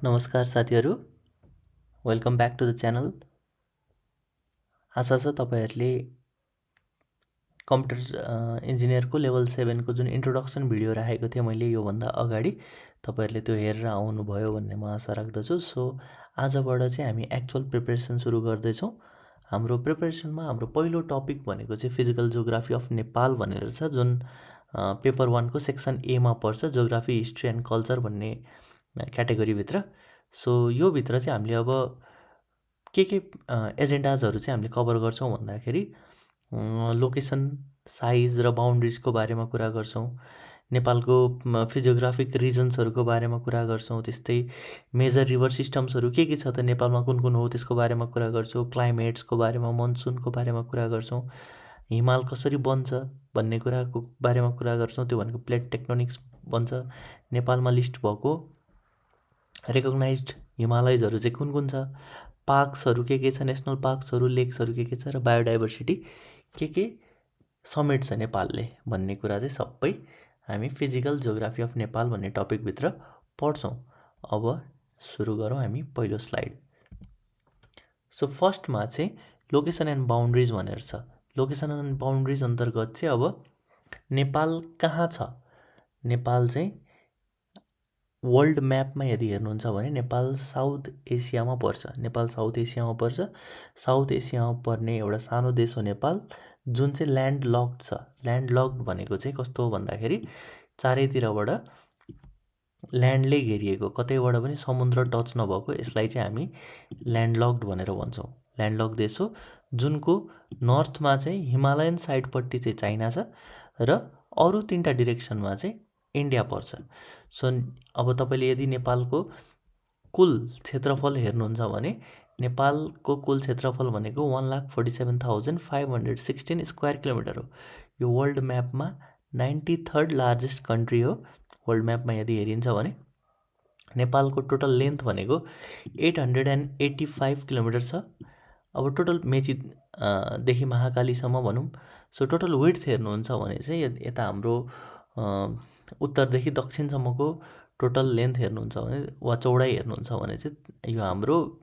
नमस्कार साथीहरू, welcome back to the channel. आशा छ तपाईँहरूले कम्प्युटर इन्जिनियरको लेभल 7 को जुन इन्ट्रोडक्सन भिडियो राखेको थिएँ मैले योभन्दा अगाडि, तपाईँहरूले त्यो हेरेर आउनुभयो भन्ने म आशा राख्दछु। सो आजबाट चाहिँ हामी एक्चुअल प्रिपरेसन सुरु गर्दैछौँ। हाम्रो प्रिपरेसनमा हाम्रो पहिलो टपिक भनेको चाहिँ फिजिकल जियोग्राफी अफ नेपाल भनेर छ, जुन पेपर 1 को सेक्सन एमा पर्छ, जियोग्राफी हिस्ट्री एन्ड कल्चर भन्ने क्याटेगोरीभित्र। सो यो भित्र चाहिँ हामीले अब के एजेन्डाजहरू चाहिँ हामीले कभर गर्छौँ भन्दाखेरि लोकेसन, साइज र बााउन्ड्रिजको बारेमा कुरा गर्छौँ, नेपालको फिजियोग्राफिक रिजन्सहरूको बारेमा कुरा गर्छौँ, त्यस्तै मेजर रिभर सिस्टम्सहरू के छ त नेपालमा कुन कुन हो त्यसको बारेमा कुरा गर्छौँ, क्लाइमेट्सको बारेमा, मनसुनको बारेमा कुरा गर्छौँ, हिमाल कसरी बन्छ भन्ने कुराको बारेमा कुरा गर्छौँ। त्यो भनेको प्लेट टेक्टोनिक्स बन्छ, नेपालमा लिस्ट भएको रेकग्नाइज्ड हिमालयजहरू चाहिँ कुन कुन छ, पार्क्सहरू के छ, नेसनल पार्क्सहरू, लेक्सहरू के छ र बायोडाइभर्सिटी के समेट्छ नेपालले भन्ने कुरा चाहिँ सबै हामी फिजिकल जियोग्राफी अफ नेपाल भन्ने टपिकभित्र पढ्छौँ। अब सुरु गरौँ हामी पहिलो स्लाइड। सो फर्स्टमा चाहिँ लोकेसन एन्ड बााउन्ड्रिज भनेर छ। लोकेसन एन्ड बााउन्ड्रिज अन्तर्गत चाहिँ अब नेपाल कहाँ छ, नेपाल चाहिँ वर्ल्ड म्यापमा यदि हेर्नुहुन्छ भने नेपाल साउथ एसियामा पर्छ। नेपाल साउथ एसियामा पर्छ। साउथ एसियामा पर्ने एउटा सानो देश हो नेपाल, जुन चाहिँ ल्यान्ड लक्ड छ। ल्यान्ड लक्ड भनेको चाहिँ कस्तो हो भन्दाखेरि चारैतिरबाट ल्यान्डले घेरिएको, कतैबाट पनि समुद्र टच नभएको, यसलाई चाहिँ हामी ल्यान्ड लक्ड भनेर भन्छौँ। ल्यान्ड लक्ड देश हो, जुनको नर्थमा चाहिँ हिमालयन साइडपट्टि चाहिँ चाइना छ र अरू 3टा डिरेक्सनमा चाहिँ इन्डिया पर्छ। सो अब तपाईँले यदि नेपालको कुल क्षेत्रफल हेर्नुहुन्छ भने नेपालको कुल क्षेत्रफल भनेको 1,47,516 स्क्वायर किलोमिटर हो। यो वर्ल्ड म्यापमा 93rd लार्जेस्ट कन्ट्री हो। वर्ल्ड म्यापमा यदि हेरिन्छ भने नेपालको टोटल लेन्थ भनेको 885 किलोमिटर छ। अब टोटल मेचीदेखि महाकालीसम्म भनौँ। सो टोटल विड्थ हेर्नुहुन्छ भने चाहिँ यता हाम्रो उत्तरदेखि दक्षिणसम्मको टोटल लेन्थ हेर्नुहुन्छ भने वा चौडाइ हेर्नुहुन्छ भने चाहिँ यो हाम्रो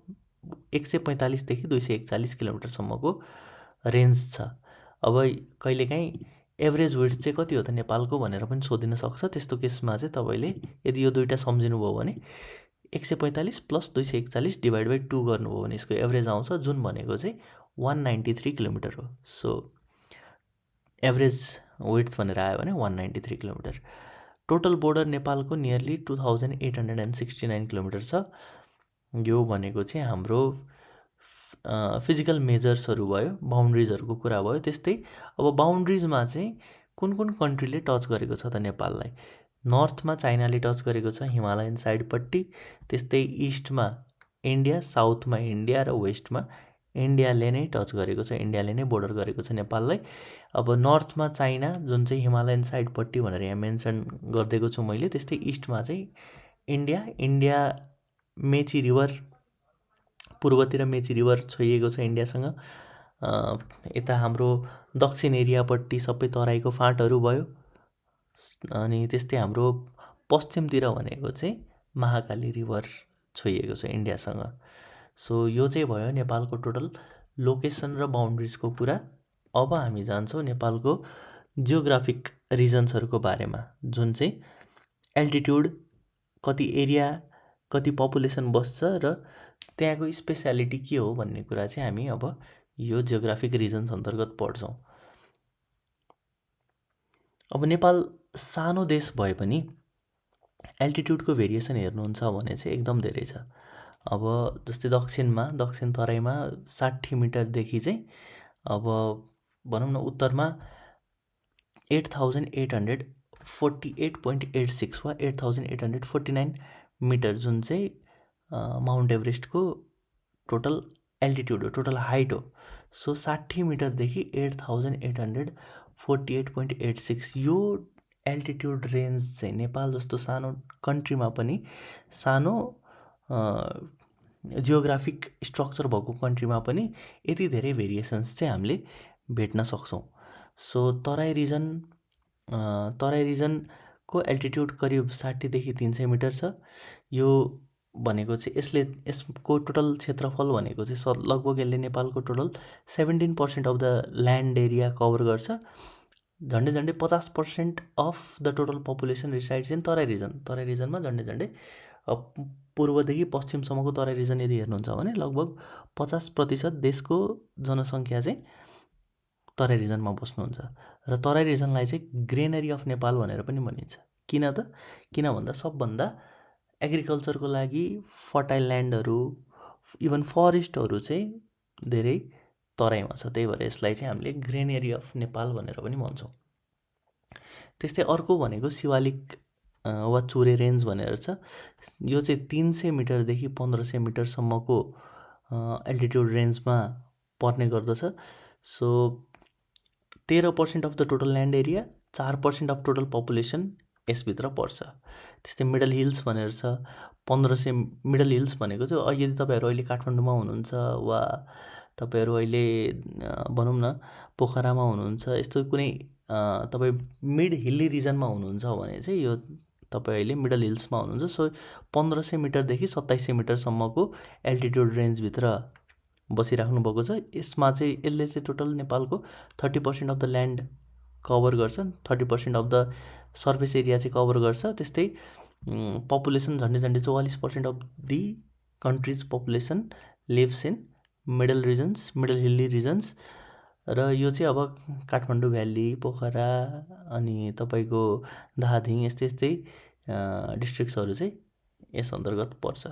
145देखि 241 किलोमिटरसम्मको रेन्ज छ। अब कहिलेकाहीँ एभरेज विड्थ चाहिँ कति हो त नेपालको भनेर पनि सोधिन सक्छ। त्यस्तो केसमा चाहिँ तपाईँले यदि यो दुईवटा सम्झिनुभयो भने 145 प्लस 241 डिभाइड बाई 2 गर्नुभयो भने यसको एभरेज आउँछ, जुन भनेको चाहिँ 193 किलोमिटर हो। सो एभरेज विड्थ भनेर आयो भने 193 किलोमिटर। टोटल बोर्डर नेपालको नियरली 2869 किलोमिटर छ। यो भनेको चाहिँ हाम्रो फिजिकल मेजर्सहरू भयो, बााउन्ड्रिजहरूको कुरा भयो। त्यस्तै अब बााउन्ड्रिजमा चाहिँ कुन कुन कन्ट्रीले टच गरेको छ त नेपाललाई। नर्थमा चाइनाले टच गरेको छ हिमालयन साइडपट्टि, त्यस्तै इस्टमा इन्डिया, साउथमा इन्डिया र वेस्टमा इन्डियाले नै टच गरेको छ, इन्डियाले नै बोर्डर गरेको छ नेपाललाई। अब नर्थमा चाइना, जुन चाहिँ हिमालयन साइडपट्टि भनेर यहाँ मेन्सन गरिदिएको छु मैले। त्यस्तै इस्टमा चाहिँ इन्डिया मेची रिभर, पूर्वतिर मेची रिभर छोइएको छ इन्डियासँग। यता हाम्रो दक्षिण एरियापट्टि सबै तराईको फाँटहरू भयो। अनि त्यस्तै हाम्रो पश्चिमतिर भनेको चाहिँ महाकाली रिभर छोइएको छ इन्डियासँग। सो यो चाहिँ भयो नेपालको टोटल लोकेसन र बााउन्ड्रिजको कुरा। अब हामी जान्छौँ नेपालको जियोग्राफिक रिजन्सहरूको बारेमा, जुन चाहिँ एल्टिट्युड, कति एरिया, कति पपुलेसन बस्छ र त्यहाँको स्पेसियालिटी के हो भन्ने कुरा चाहिँ हामी अब यो जियोग्राफिक रिजन्स अन्तर्गत पढ्छौँ। अब नेपाल सानो देश भए पनि एल्टिट्युडको भेरिएसन हेर्नुहुन्छ भने चाहिँ एकदम धेरै छ। अब जस्तै दक्षिण तराईमा 60 मिटरदेखि चाहिँ अब भनौँ न उत्तरमा 8848.86 वा 8849 मिटर, जुन चाहिँ माउन्ट एभरेस्टको टोटल एल्टिट्युड हो, टोटल हाइट हो। सो 60 मिटरदेखि 8848.86 यो एल्टिट्युड रेन्ज चाहिँ नेपाल जस्तो सानो कन्ट्रीमा पनि, सानो जियोग्राफिक स्ट्रक्चर भएको कन्ट्रीमा पनि यति धेरै भेरिएसन्स चाहिँ हामीले भेट्न सक्छौँ। सो तराई रिजनको एल्टिट्युड करिब 60 देखि 300 मिटर छ। यो भनेको चाहिँ यसको टोटल क्षेत्रफल भनेको चाहिँ लगभग यसले नेपालको total 17% of the land area cover गर्छ। झन्डै 50% of the total population resides in Terai region. Terai रिजनमा झन्डै पूर्वदेखि पश्चिमसम्मको तराई रिजन यदि हेर्नुहुन्छ भने लगभग 50% देशको जनसङ्ख्या चाहिँ तराई रिजनमा बस्नुहुन्छ। र तराई रिजनलाई चाहिँ ग्रेनरी अफ नेपाल भनेर पनि भनिन्छ। किन भन्दा सबभन्दा एग्रिकल्चरको लागि फर्टाइल ल्यान्डहरू, इभन फरेस्टहरू चाहिँ धेरै तराईमा छ। त्यही भएर यसलाई चाहिँ हामीले ग्रेनरी अफ नेपाल भनेर पनि भन्छौँ। त्यस्तै अर्को भनेको शिवालिक वा चुरे रेन्ज भनेर छ। यो चाहिँ 300 मिटरदेखि 1500 मिटरसम्मको एल्टिट्युड रेन्जमा पर्ने गर्दछ। So 13% of the total land area, 4% of total population यसभित्र पर्छ। त्यस्तै मिडल हिल्स भनेर छ। 1500 मिडल हिल्स भनेको चाहिँ यदि तपाईँहरू अहिले काठमाडौँमा हुनुहुन्छ वा तपाईँहरू अहिले भनौँ न पोखरामा हुनुहुन्छ, यस्तो कुनै तपाईँ मिड हिल्ली रिजनमा हुनुहुन्छ भने चाहिँ यो तपाईँ अहिले मिडल हिल्समा हुनुहुन्छ। सो 1500 मिटरदेखि 2700 मिटरसम्मको एल्टिट्युड रेन्जभित्र बसिराख्नु भएको छ। यसमा चाहिँ यसले चाहिँ टोटल नेपालको 30% अफ द ल्यान्ड कभर गर्छ, 30% अफ द सर्फेस एरिया चाहिँ कभर गर्छ। त्यस्तै पपुलेसन झन्डै 44% of the country's population lives in middle regions, middle hilly regions. र यो चाहिँ अब काठमाडौँ भ्याली, पोखरा अनि तपाईँको धादिङ यस्तै डिस्ट्रिक्ट्सहरू चाहिँ यस अन्तर्गत पर्छ।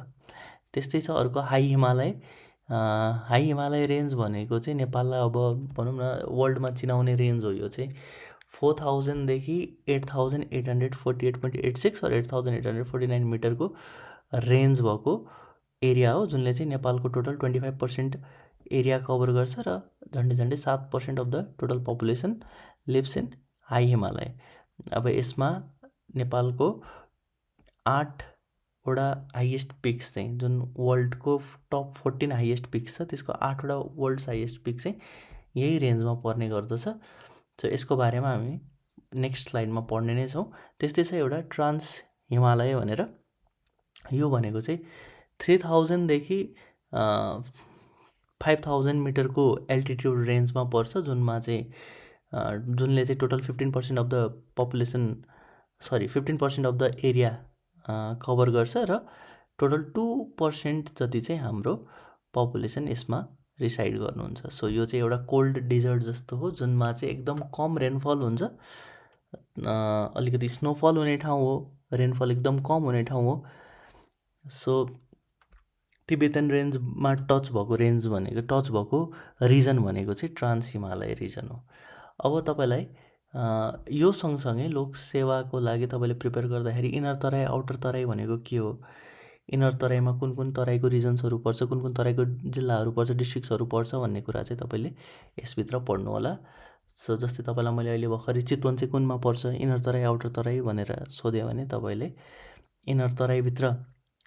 त्यस्तै छ अर्को high Himalaya. High Himalaya range भनेको चाहिँ नेपाललाई अब भनौँ न वर्ल्डमा चिनाउने रेन्ज हो। यो चाहिँ 4000 देखि 8848.86 और 8849 मिटरको रेन्ज भएको एरिया हो, जुनले चाहिँ नेपालको टोटल 25% एरिया कभर गर्छ र झन्डै 7% of the total population lives in high Himalaya. अब यसमा नेपालको 8वटा हाइएस्ट पिक्स चाहिँ, जुन वर्ल्डको टप 14 हाइएस्ट पिक्स छ त्यसको 8वटा वर्ल्ड्स हाइएस्ट पिक चाहिँ यही रेन्जमा पर्ने गर्दछ। सो यसको बारेमा हामी नेक्स्ट स्लाइडमा पढ्ने नै छौँ। त्यस्तै छ एउटा ट्रान्स हिमालय भनेर। यो भनेको चाहिँ 3000 देखि 5000 मिटरको एल्टिट्युड रेन्जमा पर्छ, जुनले चाहिँ total 15% of the population 15% of the area cover गर्छ र टोटल 2% जति चाहिँ हाम्रो पपुलेसन यसमा रिसाइड गर्नुहुन्छ। सो यो चाहिँ एउटा कोल्ड डिजर्ट जस्तो हो, जुनमा चाहिँ एकदम कम रेनफल हुन्छ, अलिकति स्नोफल हुने ठाउँ हो, रेनफल एकदम कम हुने ठाउँ हो। सो तिब्बतन रेन्जमा टच भएको रिजन भनेको चाहिँ ट्रान्स हिमालय रिजन हो। अब तपाईँलाई यो सँगसँगै लोकसेवाको लागि तपाईँले प्रिपेयर गर्दाखेरि इनर तराई आउटर तराई भनेको के हो, इनर तराईमा कुन कुन तराईको रिजन्सहरू पर्छ, कुन कुन तराईको जिल्लाहरू पर्छ, डिस्ट्रिक्ट्सहरू पर्छ भन्ने कुरा चाहिँ तपाईँले यसभित्र पढ्नु होला। सो जस्तै तपाईँलाई मैले अहिले भर्खरै चितवन चाहिँ कुनमा पर्छ, इनर तराई आउटर तराई भनेर सोध्यो भने तपाईँले इनर तराईभित्र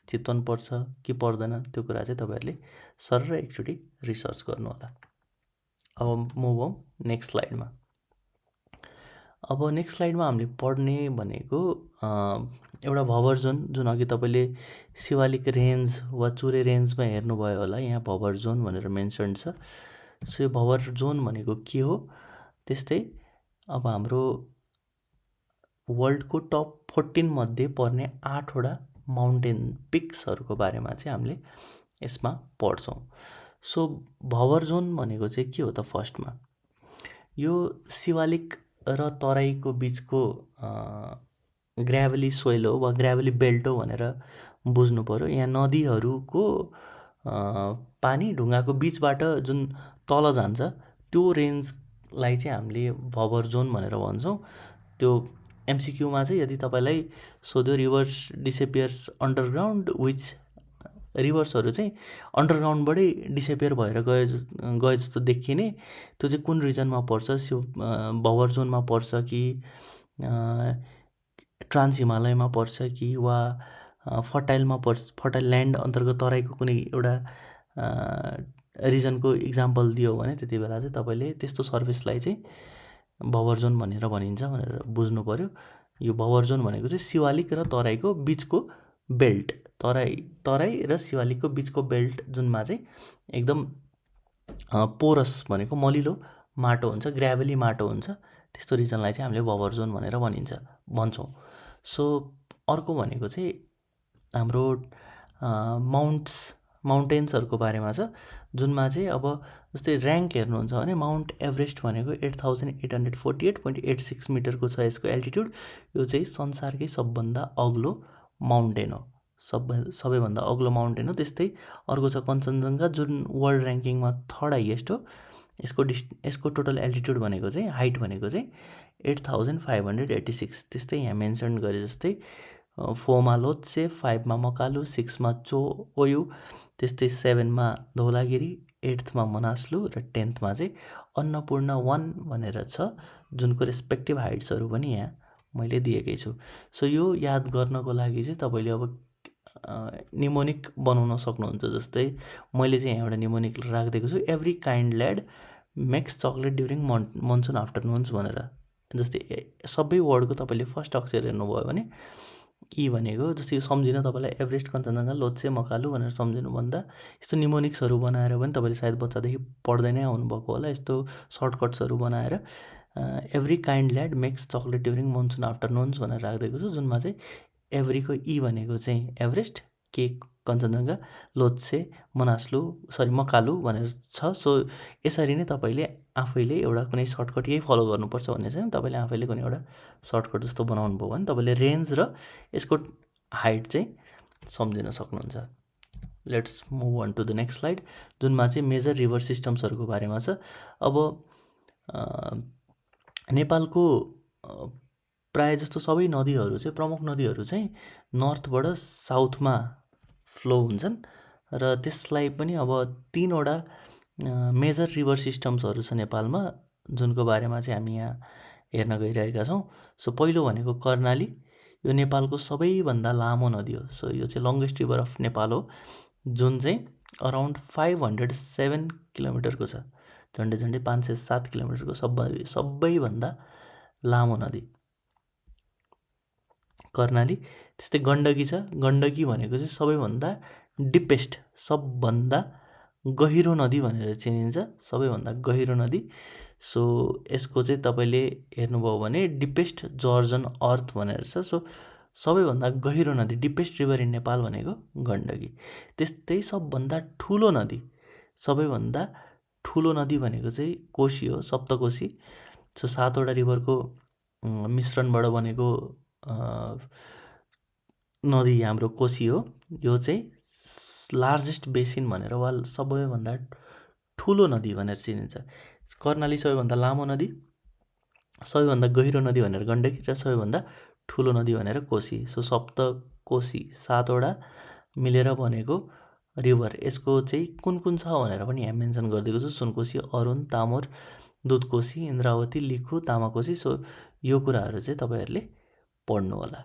चितवन पर्छ कि पर्दैन त्यो कुरा चाहिँ तपाईँहरूले सरर एकचोटि रिसर्च गर्नु होला। अब मुभ हौँ नेक्स्ट स्लाइडमा। अब नेक्स्ट स्लाइडमा हामीले पढ्ने भनेको एउटा भवर जोन, जुन अघि तपाईँले शिवालिक रेन्ज वा चुरे रेन्जमा हेर्नुभयो होला, यहाँ भवर जोन भनेर मेन्सन छ। सो यो भवर जोन भनेको के हो, त्यस्तै अब हाम्रो वर्ल्डको टप 14 मध्ये पर्ने 8वटा माउन्टेन पिक्सहरूको बारेमा चाहिँ हामीले यसमा पढ्छौँ। सो भवर जोन भनेको चाहिँ के हो त, फर्स्टमा यो शिवालिक र तराईको बिचको ग्राभली सोइल हो वा ग्राभली बेल्ट हो भनेर बुझ्नु पऱ्यो। यहाँ नदीहरूको पानी ढुङ्गाको बिचबाट जुन तल जान्छ त्यो रेन्जलाई चाहिँ हामीले भवर जोन भनेर भन्छौँ। त्यो एमसिक्यूमा चाहिँ यदि तपाईँलाई सोध्यो रिभर्स डिसेपियर्स अन्डरग्राउन्ड, विच रिभर्सहरू चाहिँ अन्डरग्राउन्डबाटै डिसेपियर भएर गए जस्तो देखिने, त्यो चाहिँ कुन रिजनमा पर्छ, भवर जोनमा पर्छ कि ट्रान्स हिमालयमा पर्छ कि वा फर्टाइलमा पर्छ, फर्टाइल ल्यान्ड अन्तर्गत तराईको कुनै एउटा रिजनको इक्जाम्पल दियो भने त्यति बेला चाहिँ तपाईँले त्यस्तो सर्भिसलाई चाहिँ भवर जोन भनेर भनिन्छ भनेर बुझ्नु पऱ्यो। यो भवर जोन भनेको चाहिँ शिवालिक र तराईको बिचको बेल्ट तराई र शिवालिकको बिचको बेल्ट जुनमा चाहिँ एकदम पोरस भनेको मलिलो माटो हुन्छ, ग्राभली माटो हुन्छ, त्यस्तो रिजनलाई चाहिँ हामीले बफर जोन भनेर भन्छौँ। सो अर्को भनेको चाहिँ हाम्रो माउन्टेन्सहरूको बारेमा छ, जुनमा चाहिँ अब जस्तै ऱ्याङ्क हेर्नुहुन्छ भने माउन्ट एभरेस्ट भनेको 8848.86 मिटरको छ यसको एल्टिट्युड। यो चाहिँ संसारकै सबभन्दा अग्लो माउन्टेन हो, सबैभन्दा अग्लो माउन्टेन हो। त्यस्तै अर्को छ Kanchenjunga, June world ऱ्याङ्किङमा 3rd highest हो। यसको टोटल एल्टिट्युड भनेको चाहिँ हाइट भनेको चाहिँ 8586। त्यस्तै यहाँ मेन्सन गरे जस्तै 4 मा लोत्से, 5 मा मकालु, 6 मा चोओयु, त्यस्तै 7 मा धौलागिरी, 8th मा मनास्लु र 10th मा चाहिँ अन्नपूर्ण 1 भनेर छ, जुनको रेस्पेक्टिभ हाइट्सहरू पनि यहाँ मैले दिएकै छु। सो यो याद गर्नको लागि चाहिँ तपाईँले अब निमोनिक बनाउन सक्नुहुन्छ। जस्तै मैले चाहिँ यहाँ एउटा निमोनिक राखिदिएको छु, every kind lad makes chocolate during monsoon afternoons भनेर। जस्तै सबै वर्डको तपाईँले फर्स्ट अक्षर हेर्नुभयो भने ई भनेको जस्तै सम्झिन तपाईँलाई एभरेस्ट, कञ्चनजङ्घा, लोत्से, मकालु भनेर सम्झिनुभन्दा यस्तो निमोनिक्सहरू बनाएर पनि तपाईँले सायद बच्चादेखि पढ्दै नै आउनुभएको होला। यस्तो सर्टकट्सहरू बनाएर every kind lad makes chocolate during monsoon afternoons भनेर राखिदिएको छु, जुनमा चाहिँ एभ्रीको ई भनेको चाहिँ एभरेस्ट, के कञ्चनजङ्घा, लोत्से, मकालु भनेर छ। सो यसरी नै तपाईँले आफैले एउटा कुनै सर्टकट यही फलो गर्नुपर्छ भन्ने छैन। तपाईँले आफैले कुनै एउटा सर्टकट जस्तो बनाउनु भयो भने तपाईँले रेन्ज र यसको हाइट चाहिँ सम्झिन सक्नुहुन्छ। Let's move on to the next slide, जुनमा चाहिँ मेजर रिभर सिस्टम्सहरूको बारेमा छ। अब नेपालको प्रायः जस्तो सबै नदीहरू चाहिँ, प्रमुख नदीहरू चाहिँ नर्थबाट साउथमा फ्लो हुन्छन् र त्यसलाई पनि अब 3वटा मेजर रिभर सिस्टम्सहरू छ नेपालमा, जुनको बारेमा चाहिँ हामी यहाँ हेर्न गइरहेका छौँ। सो पहिलो भनेको कर्णाली, यो नेपालको सबैभन्दा लामो नदी हो। सो यो चाहिँ लङ्गेस्ट रिभर अफ नेपाल हो, जुन चाहिँ अराउन्ड 507 किलोमिटरको छ, झन्डै 507 किलोमिटरको सबैभन्दा लामो नदी कर्णाली। त्यस्तै गण्डकी छ, गण्डकी भनेको चाहिँ सबैभन्दा डिपेस्ट, सबभन्दा गहिरो नदी भनेर चिनिन्छ, सबैभन्दा गहिरो नदी। सो यसको चाहिँ तपाईँले हेर्नुभयो भने डिपेस्ट जर्जन अर्थ भनेर छ। सो सबैभन्दा गहिरो नदी, डिपेस्ट रिभर इन नेपाल भनेको गण्डकी। त्यस्तै सबभन्दा ठुलो नदी, सबैभन्दा ठुलो नदी भनेको चाहिँ कोशी हो, सप्तकोशी। सो 7वटा रिभरको मिश्रणबाट बनेको नदी हाम्रो कोशी हो। यो चाहिँ लार्जेस्ट बेसिन भनेर वा सबैभन्दा ठुलो नदी भनेर चिनिन्छ। कर्णाली सबैभन्दा लामो नदी, सबैभन्दा गहिरो नदी भनेर गण्डकी र सबैभन्दा ठुलो नदी भनेर कोशी। सो सप्तकोशी 7वटा मिलेर बनेको रिभर। यसको चाहिँ कुन कुन छ भनेर पनि यहाँ मेन्सन गरिदिएको छु, सुनकोशी, अरुण, तामोर, दुधकोशी, इन्द्रावती, लिखु, तामाकोशी। सो यो कुराहरू चाहिँ तपाईँहरूले पढ्नु होला।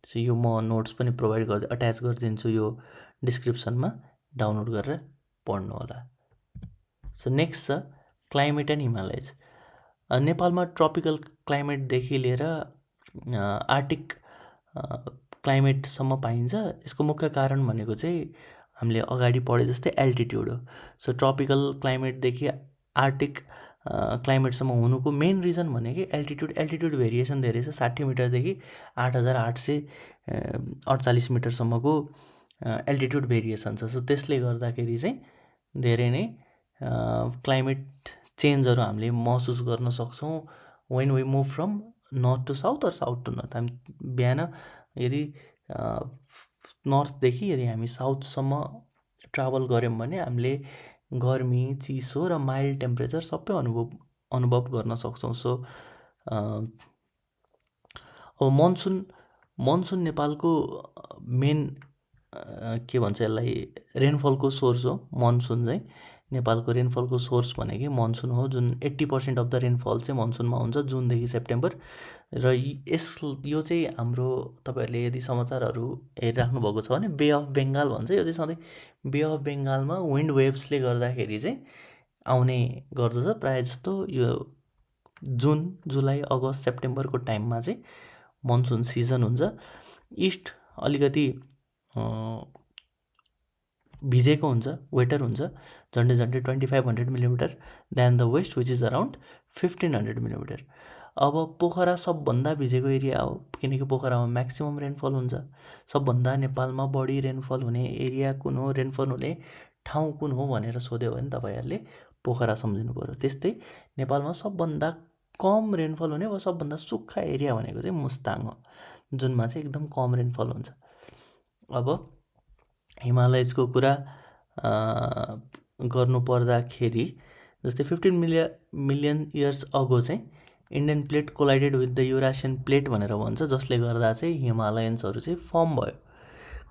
सो यो म नोट्स पनि अट्याच गरिदिन्छु यो डिस्क्रिप्सनमा, डाउनलोड गरेर पढ्नु होला। सो नेक्स्ट छ क्लाइमेट एन्ड हिमालयज। नेपालमा ट्रपिकल क्लाइमेटदेखि लिएर आर्टिक क्लाइमेटसम्म पाइन्छ। यसको मुख्य कारण भनेको चाहिँ हामीले अगाडि पढे जस्तै एल्टिट्युड हो। सो ट्रपिकल क्लाइमेटदेखि आर्टिक क्लाइमेटसम्म हुनुको मेन रिजन भनेकै एल्टिट्युड भेरिएसन धेरै छ। 60 मिटरदेखि 8848 मिटरसम्मको एल्टिट्युड भेरिएसन छ। सो त्यसले गर्दाखेरि चाहिँ धेरै नै क्लाइमेट चेन्जहरू हामीले महसुस गर्न सक्छौँ when we move from north to south or south to north. हामी बिहान यदि नर्थदेखि यदि हामी साउथसम्म ट्राभल गऱ्यौँ भने हामीले गर्मी, चिसो र माइल्ड टेम्परेचर सबै अनुभव गर्न सक्छौँ। सो अब मनसुन नेपालको मेन के भन्छ यसलाई, रेनफलको सोर्स हो। मनसुन चाहिँ नेपालको रेनफलको सोर्स भनेकै मनसुन हो, जुन 80% अफ द रेनफल चाहिँ मनसुनमा हुन्छ, जुनदेखि सेप्टेम्बर। र यो चाहिँ हाम्रो तपाईँहरूले यदि समाचारहरू हेरिराख्नु भएको छ भने बे अफ बेङ्गाल भन्छ। यो चाहिँ सधैँ बे अफ बेङ्गालमा विन्ड वेभ्सले गर्दाखेरि चाहिँ आउने गर्दछ। प्रायः जस्तो यो जुन, जुलाई, अगस्त, सेप्टेम्बरको टाइममा चाहिँ मनसुन सिजन हुन्छ। इस्ट अलिकति भिजेको हुन्छ, वेटर हुन्छ, झन्डै 2500 millimetre than the west which is around 1500 millimetre. अब पोखरा सबभन्दा भिजेको एरिया हो, किनकि पोखरामा म्याक्सिमम् रेनफल हुन्छ। सबभन्दा नेपालमा बढी रेनफल हुने एरिया कुन हो, रेनफल हुने ठाउँ कुन हो भनेर सोध्यो भने तपाईँहरूले पोखरा सम्झिनु पऱ्यो। त्यस्तै नेपालमा सबभन्दा कम रेनफल हुने वा सबभन्दा सुक्खा एरिया भनेको चाहिँ मुस्ताङ हो, जुनमा चाहिँ एकदम कम रेनफल हुन्छ। अब हिमालयजको कुरा गर्नु पर्दाखेरि जस्तै 15 मिलियन इयर्स अगो चाहिँ Indian plate collided with the Eurasian plate भनेर भन्छ, जसले गर्दा चाहिँ हिमालयन्सहरू चाहिँ फर्म भयो,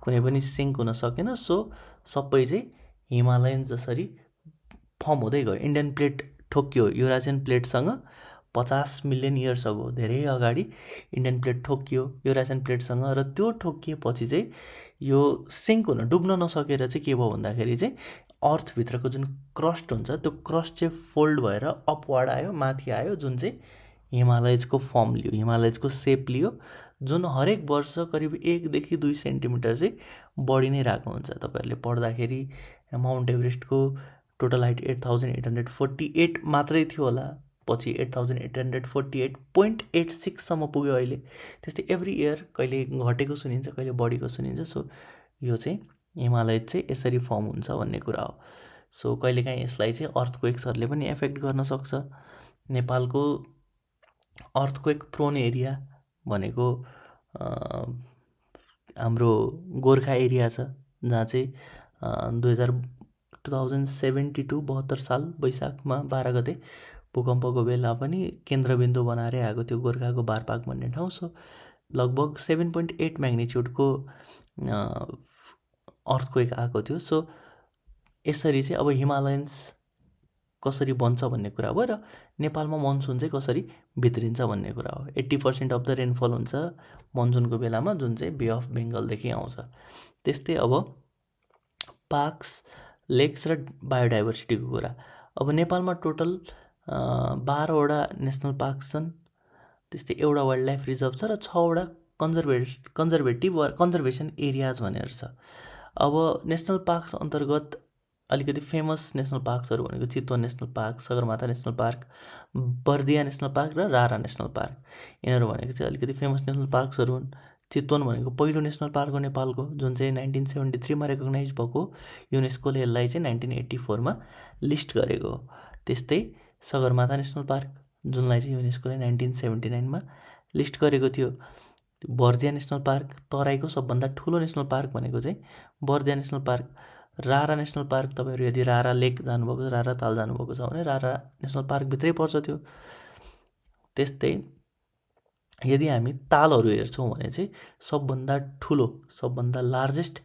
कुनै पनि सिङ्क हुन सकेन। सो सबै चाहिँ हिमालयन्स जसरी फर्म हुँदै गयो। इन्डियन प्लेट ठोक्कियो युरासियन प्लेटसँग 50 मिलियन इयर्स अगो, धेरै अगाडि इन्डियन प्लेट ठोक्कियो युरासियन प्लेटसँग, र त्यो ठोक्किएपछि चाहिँ यो सिङ्क हुन डुब्न नसकेर चाहिँ के भयो भन्दाखेरि चाहिँ अर्थभित्रको जुन क्रस्ट हुन्छ त्यो क्रस्ट चाहिँ फोल्ड भएर अपवार्ड आयो, माथि आयो, जुन चाहिँ हिमालयजको फर्म लियो, हिमालयजको सेप लियो, जुन हरेक वर्ष करिब 1 देखि 2 सेन्टिमिटर चाहिँ बढी नै रहेको हुन्छ। तपाईँहरूले पढ्दाखेरि माउन्ट एभरेस्टको टोटल हाइट 8848 मात्रै थियो होला, पछि 8848.86सम्म पुग्यो अहिले। त्यस्तै एभ्री इयर कहिले घटेको सुनिन्छ, कहिले बढेको सुनिन्छ। सो यो चाहिँ हिमालय चाहिँ यसरी फर्म हुन्छ भन्ने कुरा हो। सो कहिलेकाहीँ यसलाई चाहिँ अर्थक्वेक्सहरूले पनि एफेक्ट गर्न सक्छ। नेपालको अर्थक्वेक प्रोन एरिया भनेको हाम्रो गोर्खा एरिया छ, जहाँ चाहिँ 2072 साल वैशाखमा 12 गते भूकम्पको बेला पनि केन्द्रबिन्दु बनाएरै आएको थियो गोर्खाको बारपाक भन्ने ठाउँ। सो लगभग 7.8 म्याग्निच्युडको अर्थक्वेक आएको थियो। सो यसरी चाहिँ अब हिमालयन्स कसरी बन्छ भन्ने कुरा भयो, र नेपालमा मनसुन चाहिँ कसरी भित्रिन्छ भन्ने कुरा हो। 80% अफ द रेनफल हुन्छ मनसुनको बेलामा, जुन चाहिँ बे अफ बेङ्गलदेखि आउँछ। त्यस्तै अब पार्क्स, लेक्स र बायोडाइभर्सिटीको कुरा। अब नेपालमा टोटल 12वटा नेसनल पार्क्स छन्, त्यस्तै एउटा वाइल्ड लाइफ रिजर्भ छ, र 6वटा कन्जर्भेसन एरियाज भनेर छ। अब नेसनल पार्क्स अन्तर्गत अलिकति फेमस नेसनल पार्क्सहरू भनेको Chitwan national park, Sagarmatha national park, Bardiya national park र रारा नेसनल पार्क। यिनीहरू भनेको चाहिँ अलिकति फेमस नेसनल पार्क्सहरू हुन्। चितवन भनेको पहिलो नेसनल पार्क हो नेपालको, जुन चाहिँ 1973मा रेकग्नाइज भएको, युनेस्कोले यसलाई चाहिँ 1984मा लिस्ट गरेको हो। त्यस्तै सगरमाथा नेसनल पार्क, जुनलाई चाहिँ युनेस्कोले 1979मा लिस्ट गरेको थियो। बर्दिया नेसनल पार्क, तराईको सबभन्दा ठुलो नेसनल पार्क भनेको चाहिँ बर्दिया नेसनल पार्क। रारा नेसनल पार्क, तपाईँहरू यदि रारा लेक जानुभएको छ, रारा ताल जानुभएको छ भने रारा नेसनल पार्कभित्रै पर्छ त्यो। त्यस्तै यदि हामी तालहरू हेर्छौँ भने चाहिँ सबभन्दा ठुलो, सबभन्दा लार्जेस्ट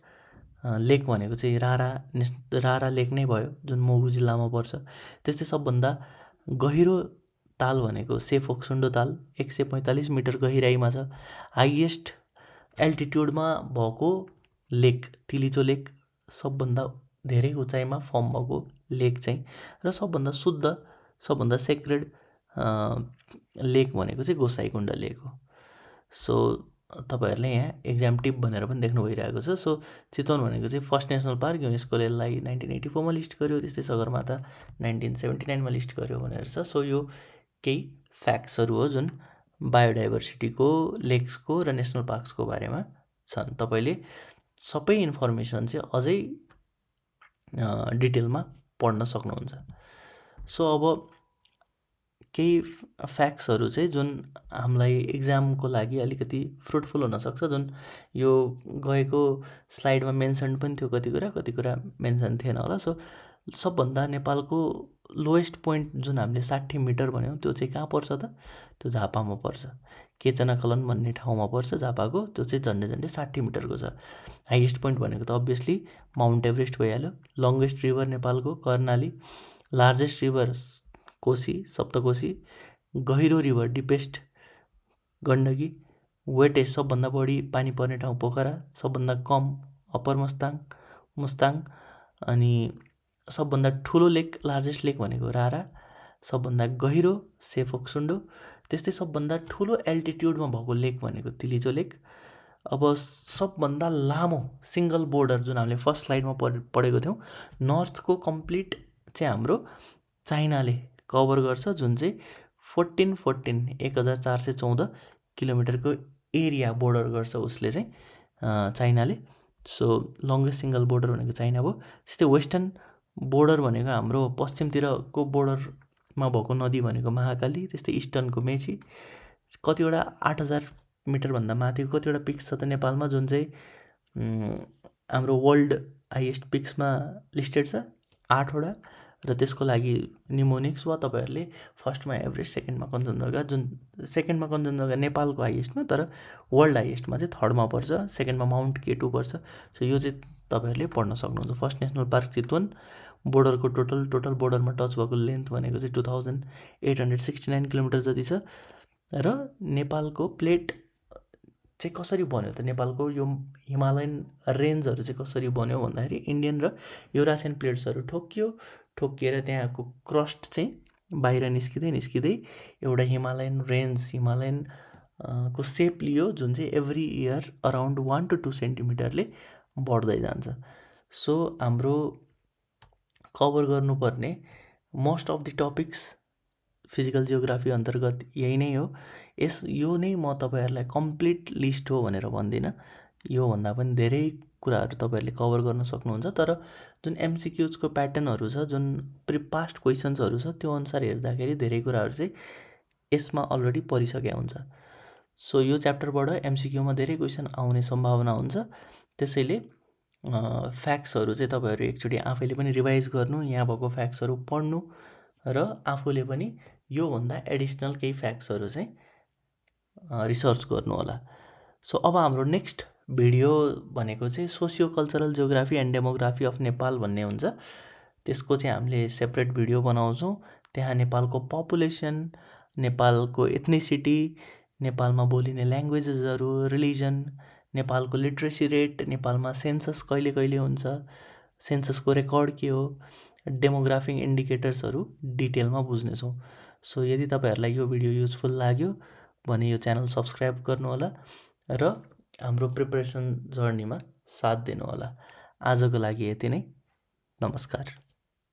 लेक भनेको चाहिँ रारा लेक नै भयो, जुन मुगु जिल्लामा पर्छ। त्यस्तै सबभन्दा गहिरो ताल भनेको सेफोक्सुन्डो ताल, 145 मिटर गहिराइमा छ। हाइएस्ट एल्टिट्युडमा भएको लेक तिलिचो लेक, सबभन्दा धेरै उचाइमा फर्म भएको लेक चाहिँ, र सबभन्दा शुद्ध, सबभन्दा सेक्रेड लेक भनेको चाहिँ गोसाइँकुण्ड लेक हो। सो तपाईँहरूले यहाँ एक्जाम टिप भनेर पनि देख्नु भइरहेको छ। सो चितवन भनेको चाहिँ फर्स्ट नेसनल पार्क, युनेस्कोले यसलाई 1984मा लिस्ट गर्यो। त्यस्तै सगरमाथा 1979मा लिस्ट गर्यो भनेर छ। सो यो केही फ्याक्ट्सहरू हो जुन बायोडाइभर्सिटीको, लेक्सको र नेसनल पार्क्सको बारेमा छन्। तपाईँले सबै इन्फर्मेसन चाहिँ अझै डिटेलमा पढ्न सक्नुहुन्छ। सो अब केही फ्याक्ट्सहरू चाहिँ जुन हामीलाई इक्जामको लागि अलिकति फ्रुटफुल हुनसक्छ, जुन यो गएको स्लाइडमा मेन्सन पनि थियो, कति कुरा मेन्सन थिएन होला। सो सबभन्दा नेपालको लोएस्ट पोइन्ट जुन हामीले 60 मिटर भन्यौँ, त्यो चाहिँ कहाँ पर्छ त? त्यो झापामा पर्छ। केचनाकलन भन्ने ठाउँमा पर्छ झापाको, त्यो चाहिँ झन्डै 60 मिटरको छ। हाइएस्ट पोइन्ट भनेको त अभियसली माउन्ट एभरेस्ट भइहाल्यो। लङ्गेस्ट रिभर नेपालको कर्णाली, लार्जेस्ट रिभर कोशी, सप्तकोशी, गहिरो रिभर डिपेस्ट गण्डकी, वेटेस्ट सबभन्दा बढी पानी पर्ने ठाउँ पोखरा, सबभन्दा कम अप्पर मुस्ताङ, अनि सबभन्दा ठुलो लेक, लार्जेस्ट लेक भनेको रारा, सबभन्दा गहिरो सेफोक्सुन्डो, त्यस्तै सबभन्दा ठुलो एल्टिट्युडमा भएको लेक भनेको तिलिचो लेक। अब सबभन्दा लामो सिङ्गल बोर्डर जुन हामीले फर्स्ट स्लाइडमा पढेको थियौँ, नर्थको कम्प्लिट चाहिँ हाम्रो चाइनाले कभर गर्छ, जुन चाहिँ 1414 किलोमिटरको एरिया बोर्डर गर्छ उसले चाहिँ चाइनाले। सो लङ्गेस्ट सिङ्गल बोर्डर भनेको चाइना भयो। त्यस्तै वेस्टर्न बोर्डर भनेको हाम्रो पश्चिमतिरको बोर्डरमा भएको नदी भनेको महाकाली, त्यस्तै इस्टर्नको मेची। कतिवटा 8000 मिटरभन्दा माथिको कतिवटा पिक्स छ त नेपालमा जुन चाहिँ हाम्रो वर्ल्ड हाइएस्ट पिक्समा लिस्टेड छ 8वटा, र त्यसको लागि निमोनिक्स वा तपाईँहरूले फर्स्टमा एभरेस्ट, सेकेन्डमा कञ्चनजङ्घा, जुन सेकेन्डमा कञ्चनजङ्घा नेपालको हाइएस्टमा, तर वर्ल्ड हाइएस्टमा चाहिँ थर्डमा पर्छ, सेकेन्डमा माउन्ट K2 पर्छ। सो यो चाहिँ तपाईँहरूले पढ्न सक्नुहुन्छ। फर्स्ट नेसनल पार्क चितवन, बोर्डरको टोटल बोर्डरमा टच भएको लेन्थ भनेको चाहिँ 2869 किलोमिटर जति छ। र नेपालको प्लेट चाहिँ कसरी बन्यो त, नेपालको यो हिमालयन रेन्जहरू चाहिँ कसरी बन्यो भन्दाखेरि इन्डियन र युरासियन प्लेट्सहरू ठोकिएर त्यहाँको क्रस्ट चाहिँ बाहिर निस्किँदै एउटा हिमालयन रेन्ज, हिमालयन को सेप लियो, जुन चाहिँ एभ्री इयर अराउन्ड 1 to 2 सेन्टिमिटरले बढ्दै जान्छ। सो हाम्रो कभर गर्नुपर्ने most of the topics physical geography अन्तर्गत यही नै हो। यो नै म तपाईँहरूलाई कम्प्लिट लिस्ट हो भनेर भन्दिनँ, योभन्दा पनि धेरै कुराहरू तपाईँहरूले कभर गर्न सक्नुहुन्छ। तर जुन MCQsको प्याटर्नहरू छ, जुन पास्ट क्वेसन्सहरू छ, त्यो अनुसार हेर्दाखेरि धेरै कुराहरू चाहिँ यसमा अलरेडी परिसकेको हुन्छ। सो यो च्याप्टरबाट MCQमा धेरै क्वेसन आउने सम्भावना हुन्छ। त्यसैले फ्याक्ट्सहरू चाहिँ तपाईँहरू एकचोटि आफैले पनि रिभाइज गर्नु, यहाँ भएको फ्याक्ट्सहरू पढ्नु, र आफूले पनि योभन्दा एडिसनल केही फ्याक्ट्सहरू चाहिँ रिसर्च गर्नु होला। सो अब हाम्रो नेक्स्ट भिडियो भनेको चाहिँ socio cultural geography and demography of Nepal भन्ने हुन्छ। त्यसको चाहिँ हामीले सेपरेट भिडियो बनाउँछौँ। त्यहाँ नेपालको पपुलेसन, नेपालको एथनिसिटी, नेपालमा बोलिने ल्याङ्ग्वेजेसहरू, रिलिजन, नेपालको लिट्रेसी रेट, नेपालमा सेन्सस कहिले कहिले हुन्छ, सेन्ससको रेकर्ड के हो, डेमोग्राफिक इन्डिकेटर्सहरू डिटेलमा बुझ्नेछौँ। सो यदि तपाईँहरूलाई यो भिडियो युजफुल लाग्यो भने यो च्यानल सब्सक्राइब गर्नुहोला र हाम्रो प्रिपरेसन जर्नीमा साथ दिनुहोला। आजको लागि यति नै, नमस्कार।